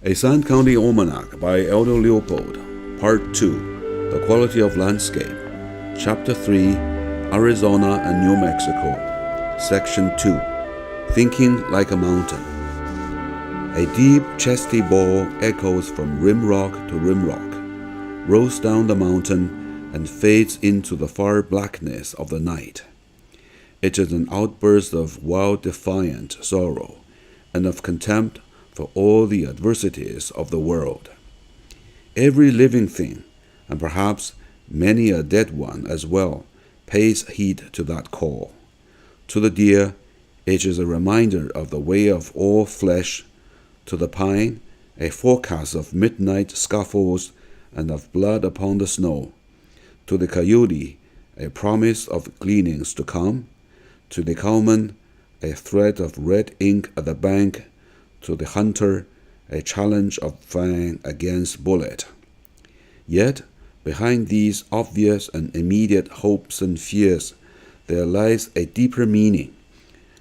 A San County Almanac by Aldo Leopold, Part 2, The Quality of Landscape, Chapter 3, Arizona and New Mexico, Section 2, Thinking Like a Mountain. A deep, chesty bawl echoes from rim rock to rim rock, rolls down the mountain, and fades into the far blackness of the night. It is an outburst of wild, defiant sorrow and of contempt for all the adversities of the world. Every living thing, and perhaps many a dead one as well, pays heed to that call. To the deer, it is a reminder of the way of all flesh. To the pine, a forecast of midnight scuffles and of blood upon the snow. To the coyote, a promise of gleanings to come. To the cowman, a thread of red ink at the bank. To the hunter, a challenge of fang against bullet. Yet, behind these obvious and immediate hopes and fears, there lies a deeper meaning,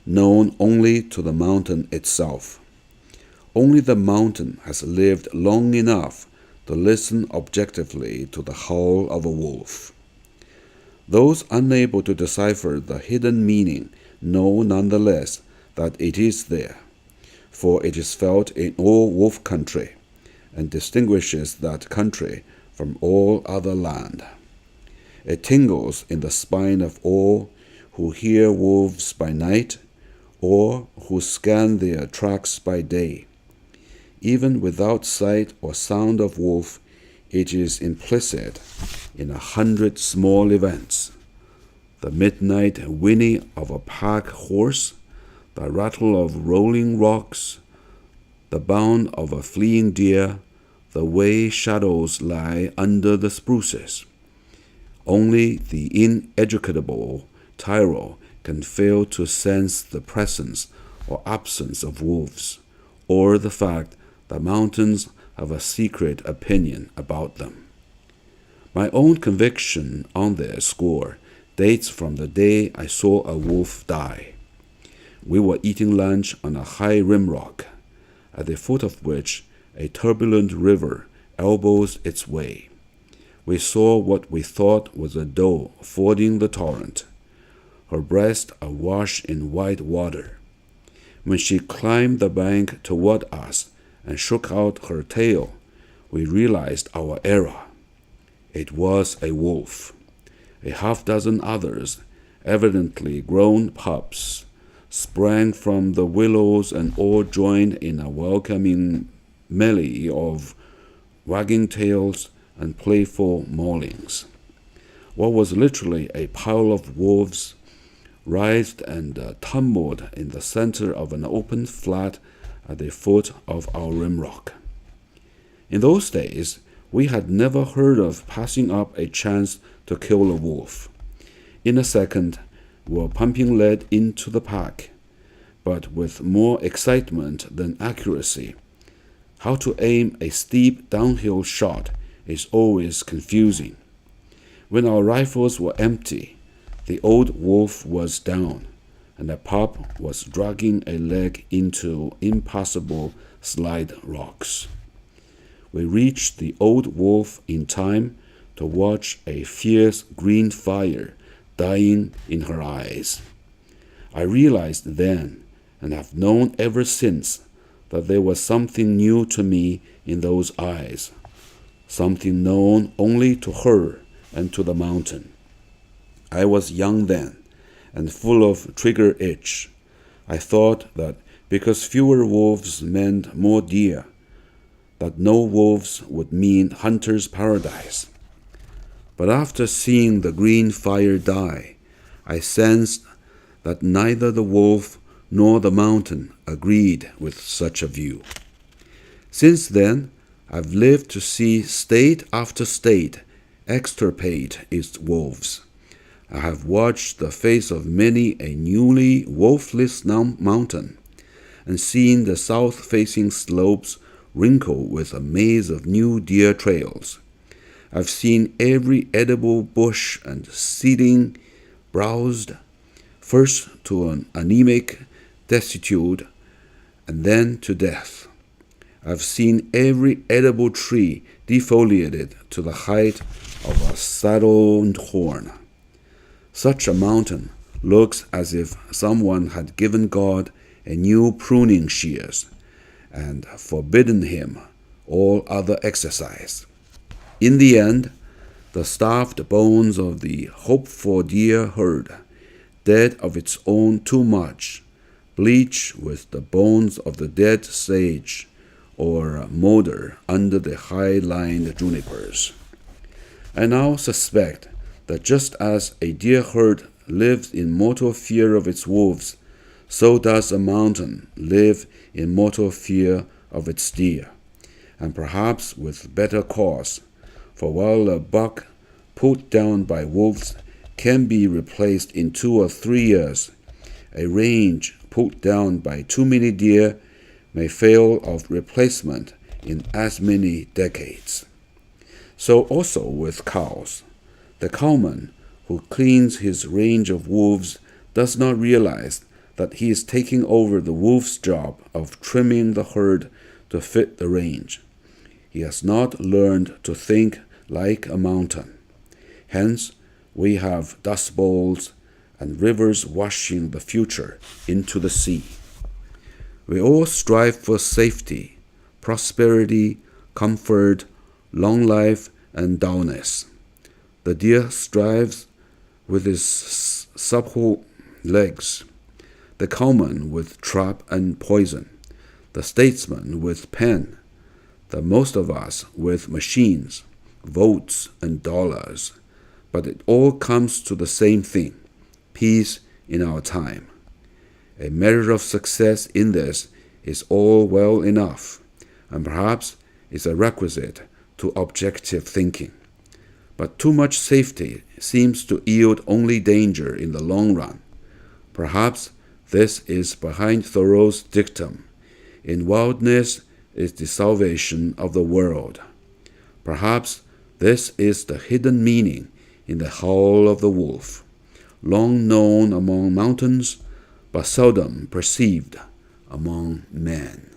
known only to the mountain itself. Only the mountain has lived long enough to listen objectively to the howl of a wolf. Those unable to decipher the hidden meaning know nonetheless that it is there, for it is felt in all wolf country, and distinguishes that country from all other land. It tingles in the spine of all who hear wolves by night, or who scan their tracks by day. Even without sight or sound of wolf, it is implicit in 100 small events: the midnight whinny of a pack horse, the rattle of rolling rocks, the bound of a fleeing deer, the way shadows lie under the spruces. Only the ineducable tyro can fail to sense the presence or absence of wolves, or the fact that mountains have a secret opinion about them. My own conviction on their score dates from the day I saw a wolf die. We were eating lunch on a high rim rock, at the foot of which a turbulent river elbows its way. We saw what we thought was a doe fording the torrent, her breast awash in white water. When she climbed the bank toward us and shook out her tail, we realized our error. It was a wolf. A half-dozen others, evidently grown pups, sprang from the willows and all joined in a welcoming melee of wagging tails and playful maulings. What was literally a pile of wolves writhed and tumbled in the center of an open flat at the foot of our rim rock. In those days, we had never heard of passing up a chance to kill a wolf. In a second, we were pumping lead into the pack, but with more excitement than accuracy. How to aim a steep downhill shot is always confusing. When our rifles were empty, the old wolf was down, and the pup was dragging a leg into impassable slide rocks. We reached the old wolf in time to watch a fierce green fire dying in her eyes. I realized then, and have known ever since, that there was something new to me in those eyes, something known only to her and to the mountain. I was young then, and full of trigger itch. I thought that because fewer wolves meant more deer, that no wolves would mean hunter's paradise. But after seeing the green fire die, I sensed that neither the wolf nor the mountain agreed with such a view. Since then, I've lived to see state after state extirpate its wolves. I have watched the face of many a newly wolfless mountain, and seen the south-facing slopes wrinkle with a maze of new deer trails. I've seen every edible bush and seedling browsed, first to an anemic destitute, and then to death. I've seen every edible tree defoliated to the height of a saddled horn. Such a mountain looks as if someone had given God a new pruning shears and forbidden him all other exercise. In the end, the starved bones of the hoped-for deer herd, dead of its own too much, bleach with the bones of the dead sage, or molder under the high-lined junipers. I now suspect that just as a deer herd lives in mortal fear of its wolves, so does a mountain live in mortal fear of its deer, and perhaps with better cause, for while a buck put down by wolves can be replaced in 2 or 3 years, a range put down by too many deer may fail of replacement in as many decades. So also with cows. The cowman who cleans his range of wolves does not realize that he is taking over the wolf's job of trimming the herd to fit the range. He has not learned to think like a mountain. Hence, we have dust bowls and rivers washing the future into the sea. We all strive for safety, prosperity, comfort, long life, and dullness. The deer strives with his supple legs, the cowman with trap and poison, the statesman with pen, the most of us with machines, votes, and dollars. But it all comes to the same thing: peace in our time. A measure of success in this is all well enough, and perhaps is a requisite to objective thinking. But too much safety seems to yield only danger in the long run. Perhaps this is behind Thoreau's dictum, "In wildness is the salvation of the world." Perhaps this is the hidden meaning in the howl of the wolf, long known among mountains, but seldom perceived among men.